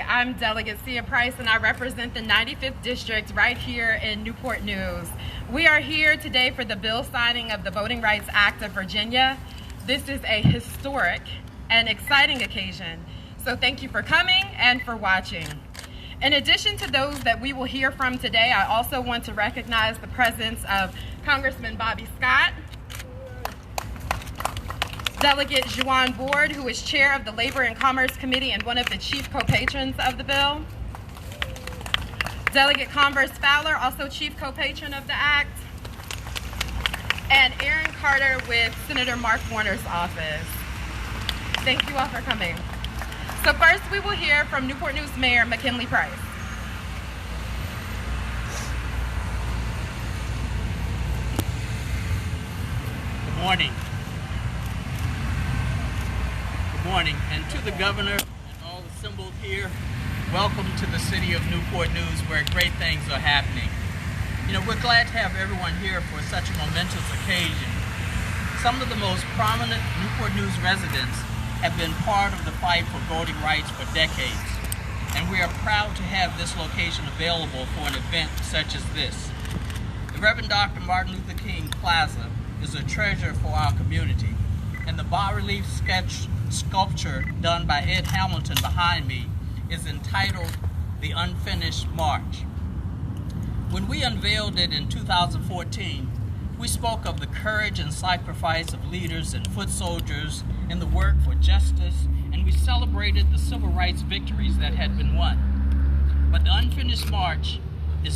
I'm Delegate Sia Price, and I represent the 95th District right here in Newport News. We are here today for the bill signing of the Voting Rights Act of Virginia. This is a historic and exciting occasion, so thank you for coming and for watching. In addition to those that we will hear from today, I also want to recognize the presence of Congressman Bobby Scott, Delegate Juan Board, who is chair of the Labor and Commerce Committee and one of the chief co-patrons of the bill. Delegate Converse Fowler, also chief co-patron of the act. And Aaron Carter with Senator Mark Warner's office. Thank you all for coming. So first we will hear from Newport News Mayor McKinley Price. Good morning. Good morning, and to the governor and all assembled here, welcome to the city of Newport News, where great things are happening. You know, we're glad to have everyone here for such a momentous occasion. Some of the most prominent Newport News residents have been part of the fight for voting rights for decades, and we are proud to have this location available for an event such as this. The Reverend Dr. Martin Luther King Plaza is a treasure for our community, and the bas-relief sculpture done by Ed Hamilton behind me is entitled The Unfinished March. When we unveiled it in 2014, we spoke of the courage and sacrifice of leaders and foot soldiers in the work for justice, and we celebrated the civil rights victories that had been won. But the Unfinished March is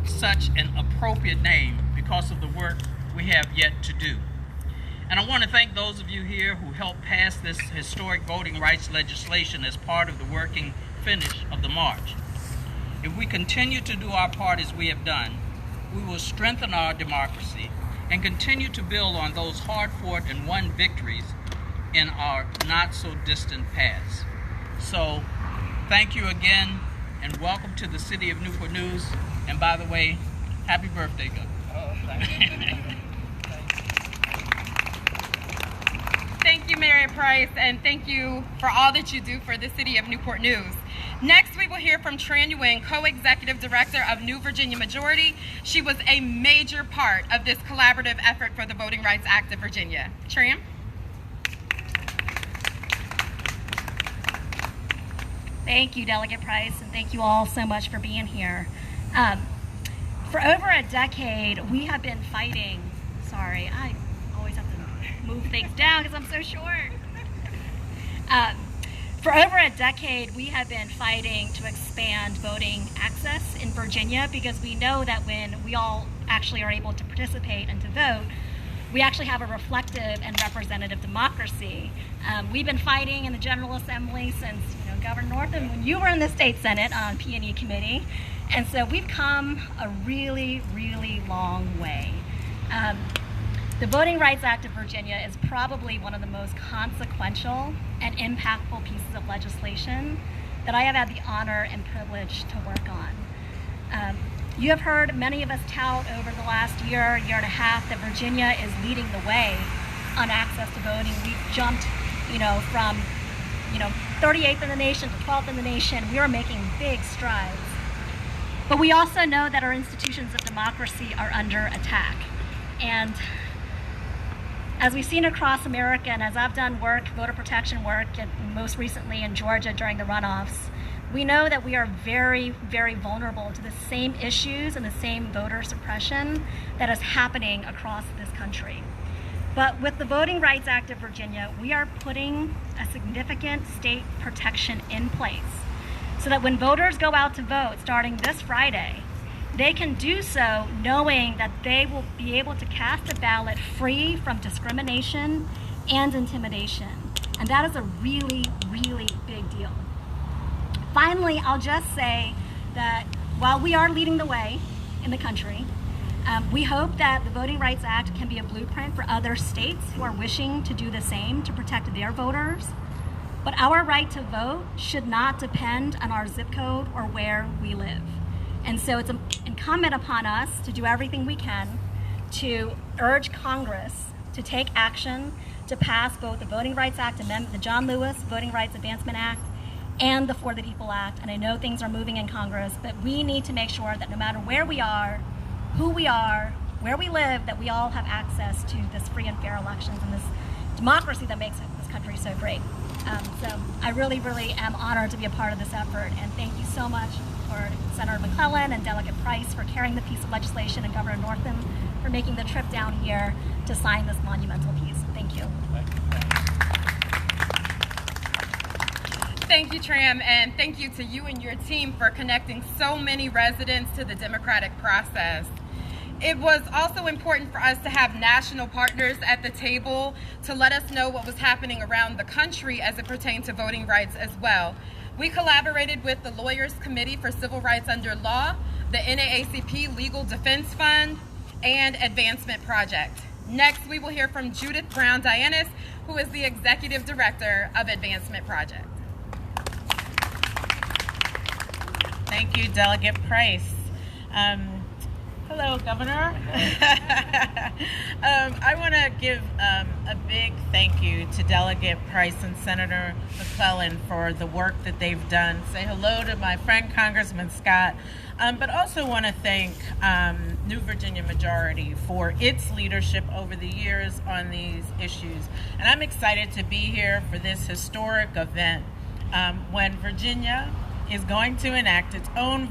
such an appropriate name because of the work we have yet to do. And I want to thank those of you here who helped pass this historic voting rights legislation as part of the working finish of the march. If we continue to do our part as we have done, we will strengthen our democracy and continue to build on those hard-fought and won victories in our not-so-distant past. So, thank you again, and welcome to the city of Newport News. And by the way, happy birthday, Governor. Oh, thank you. Thank you, Mayor Price, and thank you for all that you do for the city of Newport News. Next, we will hear from Tram Nguyen, co-executive director of New Virginia Majority. She was a major part of this collaborative effort for the Voting Rights Act of Virginia. Tram? Thank you, Delegate Price, and thank you all so much for being here. For over a decade, we have been fighting. Sorry, I always have to move things down because I'm so short. For over a decade, we have been fighting to expand voting access in Virginia because we know that when we all actually are able to participate and to vote, we actually have a reflective and representative democracy. We've been fighting in the General Assembly since Governor Northam, when you were in the State Senate on P&E Committee, and so we've come a really, really long way. The Voting Rights Act of Virginia is probably one of the most consequential and impactful pieces of legislation that I have had the honor and privilege to work on. You have heard many of us tout over the last year and a half that Virginia is leading the way on access to voting. We've jumped, from 38th in the nation to 12th in the nation. We are making big strides. But we also know that our institutions of democracy are under attack. And as we've seen across America, and as I've done work, voter protection work, and most recently in Georgia during the runoffs, we know that we are very, very vulnerable to the same issues and the same voter suppression that is happening across this country. But with the Voting Rights Act of Virginia, we are putting a significant state protection in place so that when voters go out to vote starting this Friday, they can do so knowing that they will be able to cast a ballot free from discrimination and intimidation. And that is a really, really big deal. Finally, I'll just say that while we are leading the way in the country, we hope that the Voting Rights Act can be a blueprint for other states who are wishing to do the same to protect their voters. But our right to vote should not depend on our zip code or where we live. And so it's incumbent upon us to do everything we can to urge Congress to take action to pass both the Voting Rights Act Amendment, the John Lewis Voting Rights Advancement Act, and the For the People Act. And I know things are moving in Congress, but we need to make sure that no matter where we are, who we are, where we live, that we all have access to this free and fair elections and this democracy that makes this country so great. So I really, really am honored to be a part of this effort, and thank you so much for Senator McClellan and Delegate Price for carrying the piece of legislation, and Governor Northam for making the trip down here to sign this monumental piece. Thank you. Thank you, Tram, and thank you to you and your team for connecting so many residents to the democratic process. It was also important for us to have national partners at the table to let us know what was happening around the country as it pertained to voting rights as well. We collaborated with the Lawyers Committee for Civil Rights Under Law, the NAACP Legal Defense Fund, and Advancement Project. Next, we will hear from Judith Browne Dianis, who is the Executive Director of Advancement Project. Thank you, Delegate Price. Hello, Governor. I want to give a big thank you to Delegate Price and Senator McClellan for the work that they've done. Say hello to my friend Congressman Scott, but also want to thank New Virginia Majority for its leadership over the years on these issues. And I'm excited to be here for this historic event when Virginia is going to enact its own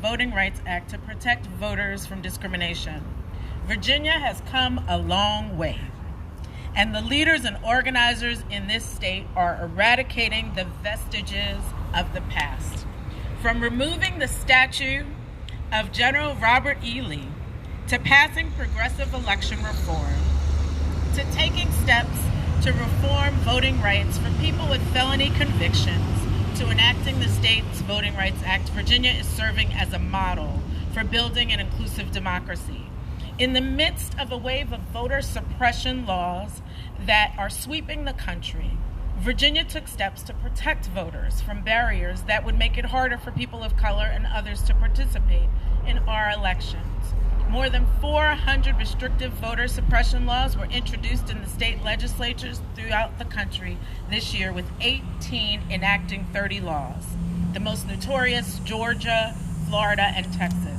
Voting Rights Act to protect voters from discrimination. Virginia has come a long way, and the leaders and organizers in this state are eradicating the vestiges of the past. From removing the statue of General Robert E. Lee, to passing progressive election reform, to taking steps to reform voting rights for people with felony convictions, to enacting the state's Voting Rights Act, Virginia is serving as a model for building an inclusive democracy. In the midst of a wave of voter suppression laws that are sweeping the country, Virginia took steps to protect voters from barriers that would make it harder for people of color and others to participate in our elections. More than 400 restrictive voter suppression laws were introduced in the state legislatures throughout the country this year, with 18 enacting 30 laws. The most notorious: Georgia, Florida, and Texas.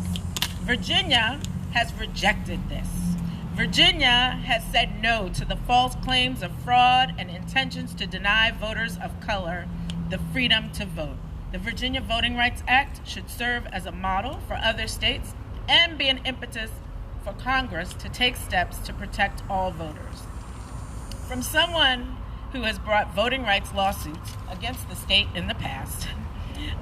Virginia has rejected this. Virginia has said no to the false claims of fraud and intentions to deny voters of color the freedom to vote. The Virginia Voting Rights Act should serve as a model for other states and be an impetus for Congress to take steps to protect all voters. From someone who has brought voting rights lawsuits against the state in the past,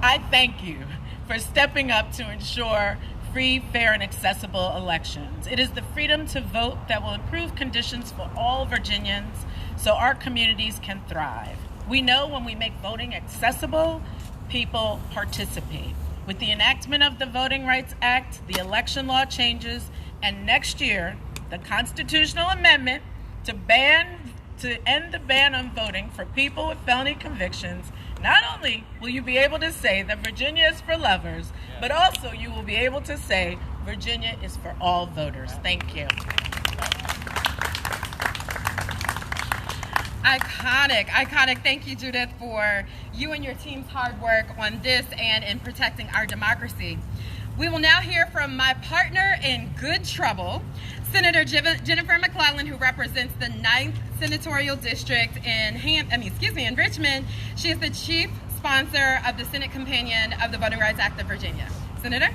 I thank you for stepping up to ensure free, fair, and accessible elections. It is the freedom to vote that will improve conditions for all Virginians so our communities can thrive. We know when we make voting accessible, people participate. With the enactment of the Voting Rights Act, the election law changes, and next year, the constitutional amendment to end the ban on voting for people with felony convictions, not only will you be able to say that Virginia is for lovers, but also you will be able to say Virginia is for all voters. Thank you. Iconic. Thank you, Judith, for you and your team's hard work on this and in protecting our democracy. We will now hear from my partner in good trouble, Senator Jennifer McClellan, who represents the 9th Senatorial District in Richmond. She is the chief sponsor of the Senate Companion of the Voting Rights Act of Virginia. Senator?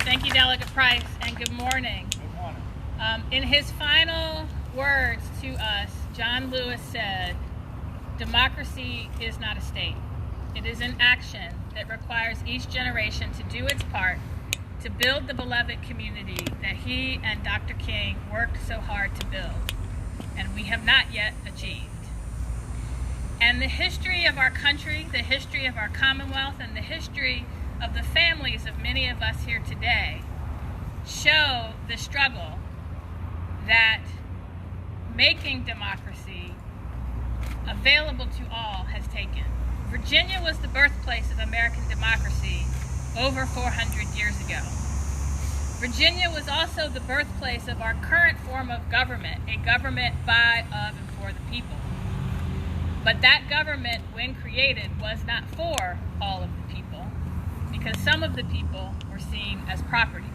Thank you, Delegate Price, and good morning. Good morning. In his final words to us, John Lewis said, "Democracy is not a state. It is an action that requires each generation to do its part to build the beloved community that he and Dr. King worked so hard to build, and we have not yet achieved." And the history of our country, the history of our Commonwealth, and the history of the families of many of us here today show the struggle that making democracy available to all has taken. Virginia was the birthplace of American democracy over 400 years ago. Virginia was also the birthplace of our current form of government, a government by, of, and for the people. But that government, when created, was not for all of the people, because some of the people were seen as property.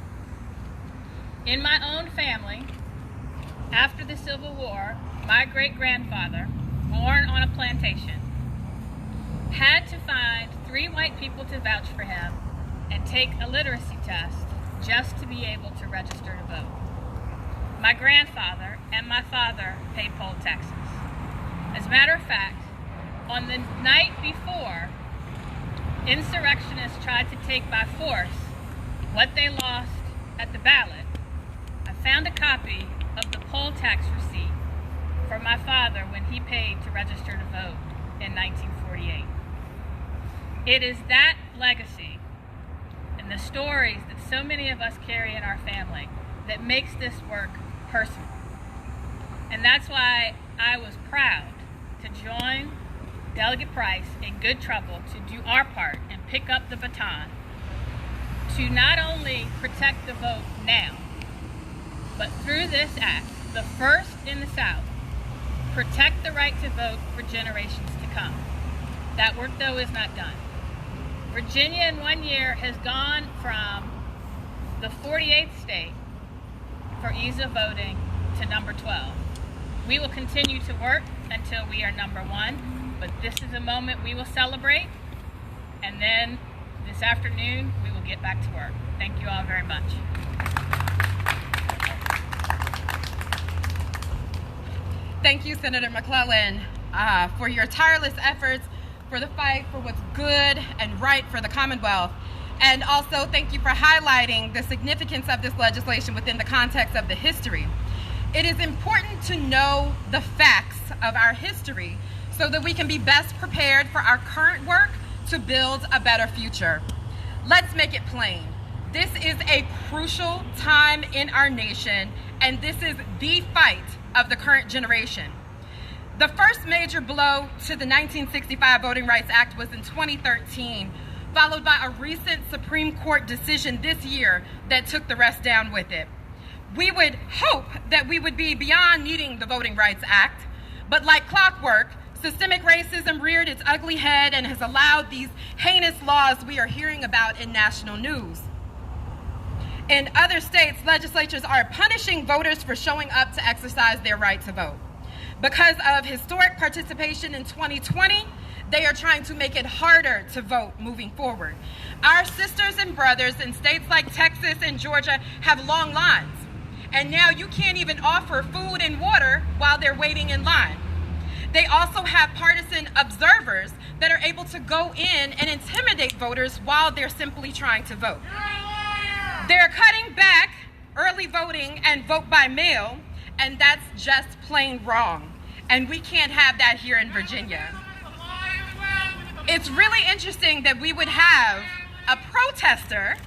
In my own family, after the Civil War, my great-grandfather, born on a plantation, had to find 3 white people to vouch for him and take a literacy test just to be able to register to vote. My grandfather and my father paid poll taxes. As a matter of fact, on the night before insurrectionists tried to take by force what they lost at the ballot, I found a copy of the poll tax receipt for my father when he paid to register to vote in 1948. It is that legacy and the stories that so many of us carry in our family that makes this work personal. And that's why I was proud to join Delegate Price in good trouble to do our part and pick up the baton to not only protect the vote now, but through this act, the first in the South, protect the right to vote for generations to come. That work, though, is not done. Virginia in 1 year has gone from the 48th state for ease of voting to number 12. We will continue to work until we are number 1, but this is a moment we will celebrate, and then this afternoon we will get back to work. Thank you all very much. Thank you, Senator McClellan, for your tireless efforts for the fight for what's good and right for the Commonwealth. And also thank you for highlighting the significance of this legislation within the context of the history. It is important to know the facts of our history so that we can be best prepared for our current work to build a better future. Let's make it plain. This is a crucial time in our nation, and this is the fight of the current generation. The first major blow to the 1965 Voting Rights Act was in 2013, followed by a recent Supreme Court decision this year that took the rest down with it. We would hope that we would be beyond needing the Voting Rights Act, but like clockwork, systemic racism reared its ugly head and has allowed these heinous laws we are hearing about in national news. In other states, legislatures are punishing voters for showing up to exercise their right to vote. Because of historic participation in 2020, they are trying to make it harder to vote moving forward. Our sisters and brothers in states like Texas and Georgia have long lines, and now you can't even offer food and water while they're waiting in line. They also have partisan observers that are able to go in and intimidate voters while they're simply trying to vote. They're cutting back early voting and vote by mail, and that's just plain wrong. And we can't have that here in Virginia. It's really interesting that we would have a protester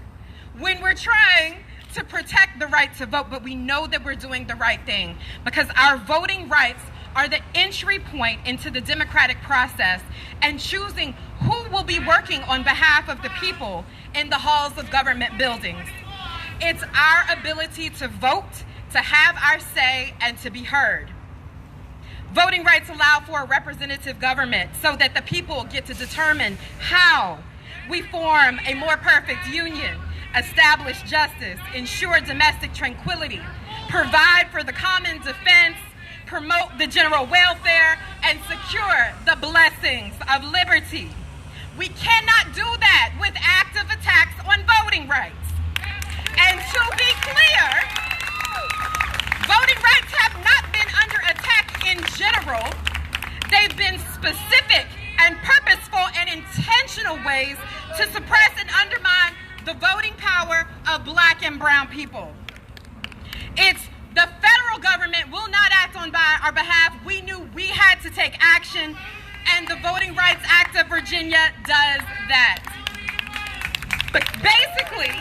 when we're trying to protect the right to vote, but we know that we're doing the right thing because our voting rights are the entry point into the democratic process and choosing who will be working on behalf of the people in the halls of government buildings. It's our ability to vote, to have our say, and to be heard. Voting rights allow for a representative government so that the people get to determine how we form a more perfect union, establish justice, ensure domestic tranquility, provide for the common defense, promote the general welfare, and secure the blessings of liberty. We cannot do that with active attacks on voting rights. And to be clear, voting rights have not been under attack in general. They've been specific and purposeful and intentional ways to suppress and undermine the voting power of Black and brown people. It's the federal government will not act on our behalf. We knew we had to take action, and the Voting Rights Act of Virginia does that. But basically,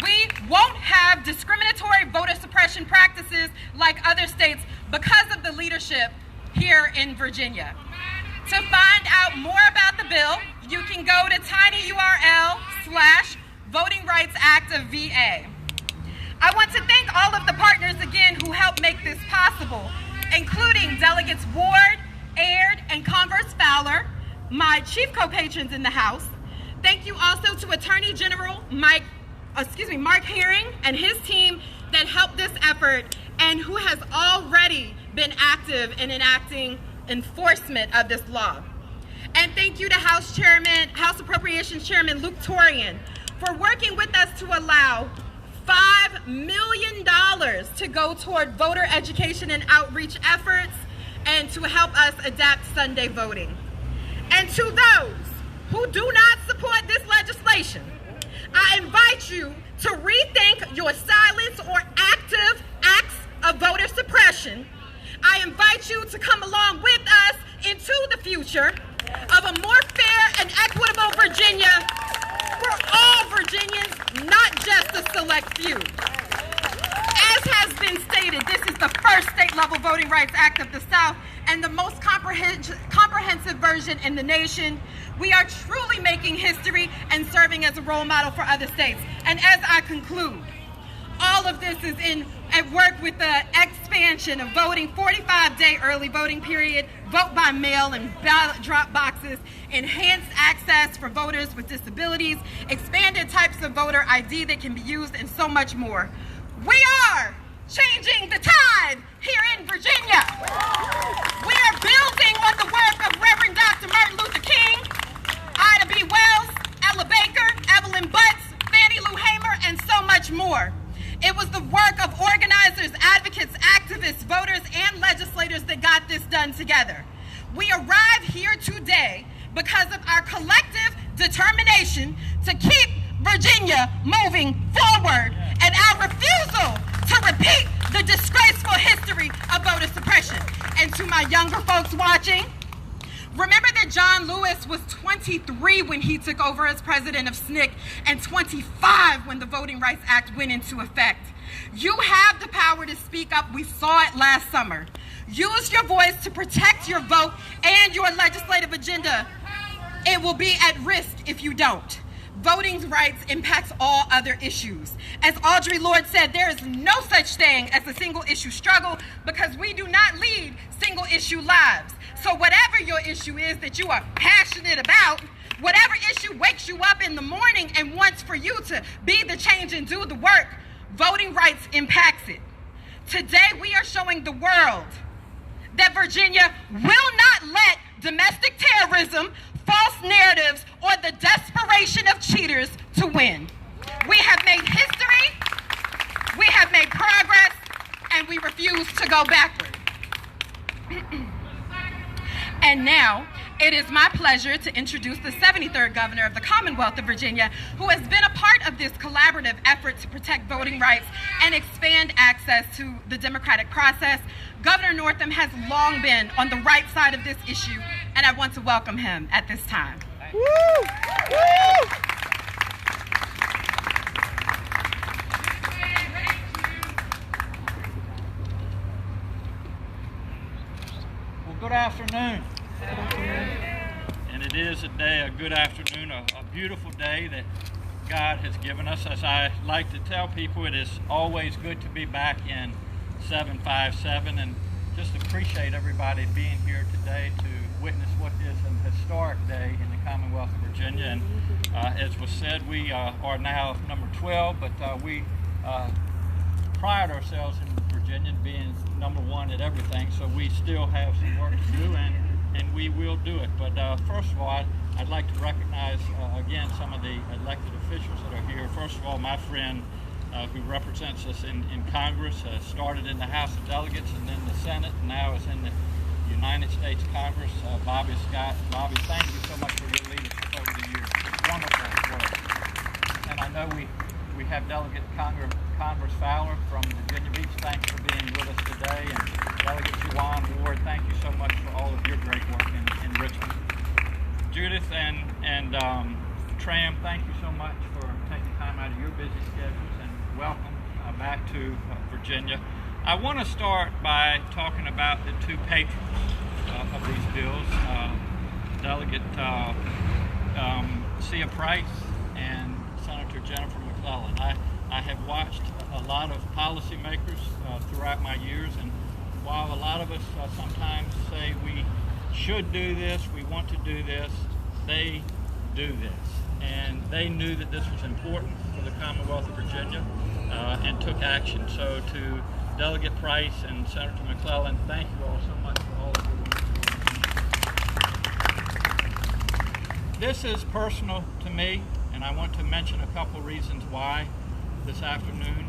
we won't have discriminatory voter suppression practices like other states because of the leadership here in Virginia. To find out more about the bill, you can go to tinyurl/Voting Rights Act of VA. I want to thank all of the partners again who helped make this possible. including Delegates Ward, Aird, and Converse Fowler, my chief co-patrons in the House. Thank you also to Attorney General Mark Herring and his team that helped this effort and who has already been active in enacting enforcement of this law. And thank you to House Appropriations Chairman Luke Torian for working with us to allow $5 million to go toward voter education and outreach efforts and to help us adapt Sunday voting. And to those who do not support this legislation, I invite you to rethink your silence or active acts of voter suppression. I invite you to come along with us into the future of a more fair and equitable Virginia for all Virginians, not just a select few. As has been stated, this is the first state-level Voting Rights Act of the South and the most comprehensive version in the nation. We are truly making history and serving as a role model for other states. And as I conclude, all of this is at work with the expansion of voting, 45-day early voting period, vote by mail and ballot drop boxes, enhanced access for voters with disabilities, expanded types of voter ID that can be used, and so much more. We are changing the tide here in Virginia. We are building on the work of Reverend Dr. Martin Luther King, Ida B. Wells, Ella Baker, Evelyn Butts, Fannie Lou Hamer, and so much more. It was the work of organizers, advocates, activists, voters, and legislators that got this done together. We arrive here today because of our collective determination to keep Virginia moving forward and our refusal to repeat the disgraceful history of voter suppression. And to my younger folks watching, remember that John Lewis was 23 when he took over as president of SNCC and 25 when the Voting Rights Act went into effect. You have the power to speak up. We saw it last summer. Use your voice to protect your vote and your legislative agenda. It will be at risk if you don't. Voting rights impacts all other issues. As Audre Lorde said, there is no such thing as a single issue struggle because we do not lead single issue lives. So whatever your issue is that you are passionate about, whatever issue wakes you up in the morning and wants for you to be the change and do the work, voting rights impacts it. Today we are showing the world that Virginia will not let domestic terrorism, false narratives, or the desperation of cheaters to win. We have made history, we have made progress, and we refuse to go backward. And now, it is my pleasure to introduce the 73rd Governor of the Commonwealth of Virginia, who has been a part of this collaborative effort to protect voting rights and expand access to the democratic process. Governor Northam has long been on the right side of this issue, and I want to welcome him at this time. Woo! Woo! Well, good afternoon. And it is a good afternoon, a beautiful day that God has given us. As I like to tell people, it is always good to be back in 757 and just appreciate everybody being here today to witness what is an historic day in the Commonwealth of Virginia. And as was said, we are now number 12, but we pride ourselves in Virginia being number 1 at everything, so we still have some work to do, and we will do it. But first of all, I'd like to recognize again some of the elected officials that are here. First of all, my friend who represents us in Congress, started in the House of Delegates and then the Senate, and now is in the United States Congress, Bobby Scott. Bobby, thank you so much for your leadership over the years. Wonderful work. And I know we have Delegate Congress Fowler from Virginia Beach. Thanks for being with us today. And Delegate Nguyen Ward, thank you so much for all of your great work in Richmond. Judith and Tram, thank you so much for taking time out of your busy schedules, and welcome back to Virginia. I want to start by talking about the two patrons of these bills, Delegate Sia Price and Senator Jennifer McClellan. I have watched a lot of policymakers throughout my years, and while a lot of us sometimes say we should do this, we want to do this, they do this. And they knew that this was important for the Commonwealth of Virginia and took action. So to Delegate Price and Senator McClellan, thank you all so much for all of you. This is personal to me, and I want to mention a couple reasons why this afternoon.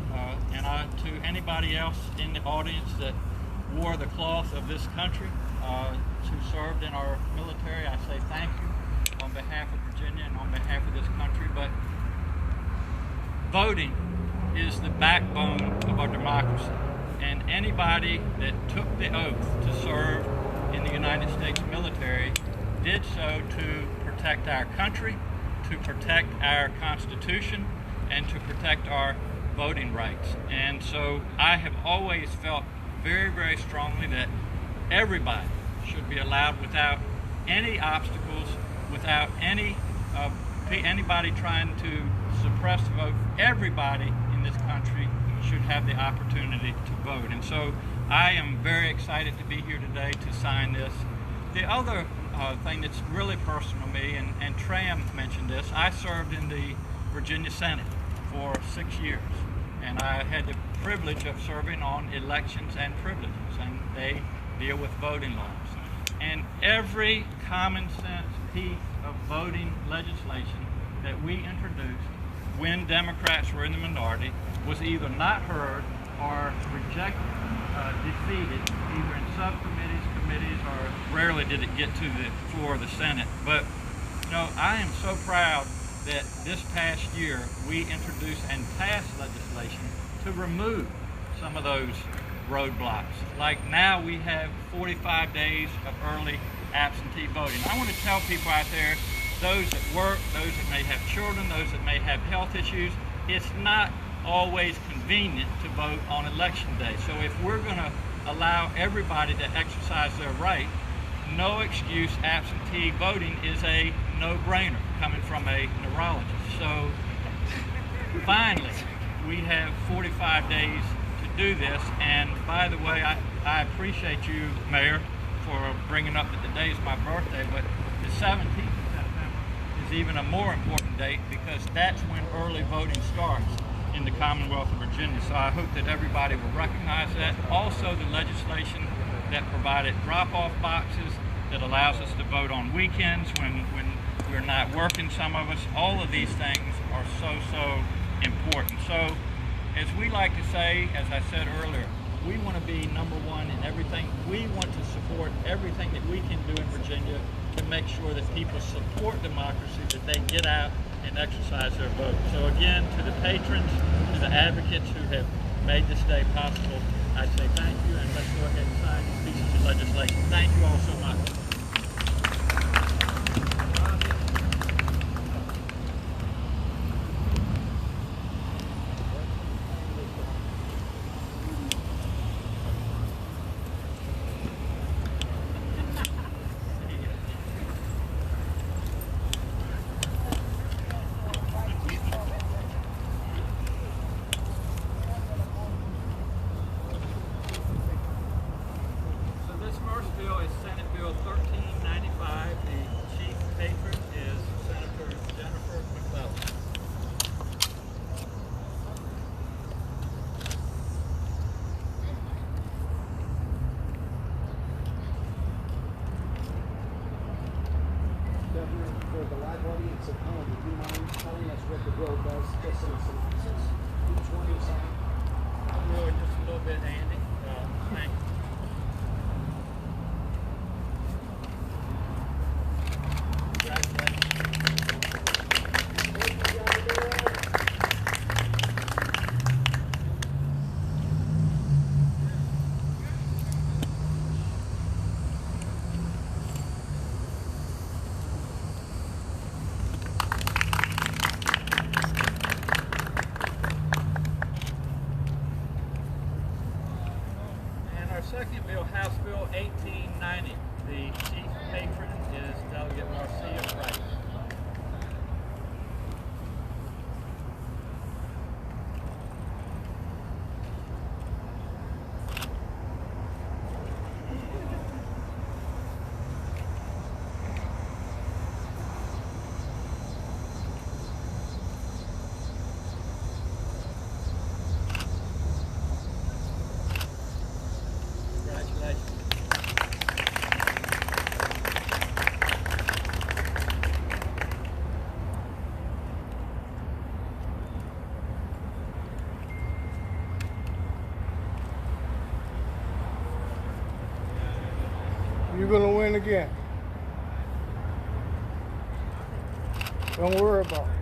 To anybody else in the audience that wore the cloth of this country, who served in our military, I say thank you on behalf of Virginia and on behalf of this country. But voting is the backbone of our democracy. And anybody that took the oath to serve in the United States military did so to protect our country, to protect our Constitution, and to protect our voting rights. And so I have always felt very, very strongly that everybody should be allowed without any obstacles, without anybody trying to suppress the vote. Everybody in this country should have the opportunity to vote. And so I am very excited to be here today to sign this. The other thing that's really personal to me, and Tram mentioned this, I served in the Virginia Senate for 6 years, and I had the privilege of serving on elections and privileges, and they deal with voting laws. And every common sense piece of voting legislation that we introduced when Democrats were in the minority was either not heard or rejected, defeated, either in subcommittees, committees, or rarely did it get to the floor of the Senate. But I am so proud that this past year we introduced and passed legislation to remove some of those roadblocks. Like now we have 45 days of early absentee voting. I want to tell people out there, those that work, those that may have children, those that may have health issues, it's not always convenient to vote on election day. So if we're going to allow everybody to exercise their right, no excuse absentee voting is a no-brainer coming from a neurologist. So finally, we have 45 days to do this. And by the way, I appreciate you, Mayor, for bringing up that today is my birthday, but the 17th of September is even a more important date because that's when early voting starts in the Commonwealth of Virginia. So I hope that everybody will recognize that. Also, the legislation that provided drop-off boxes that allows us to vote on weekends when we're not working, some of us, all of these things are so important. So as we like to say, as I said earlier, we want to be number one in everything. We want to support everything that we can do in Virginia to make sure that people support democracy, that they get out and exercise their vote. So again, to the patrons, to the advocates who have made this day possible, I say thank you, and let's go ahead and sign these pieces of legislation. Thank you all so much. For the live audience at home, would you mind telling us what the bill does, just in a synopsis? Each one you sign? I'll do it just a little bit, Andy. Thank you. You're going to win again. Don't worry about it.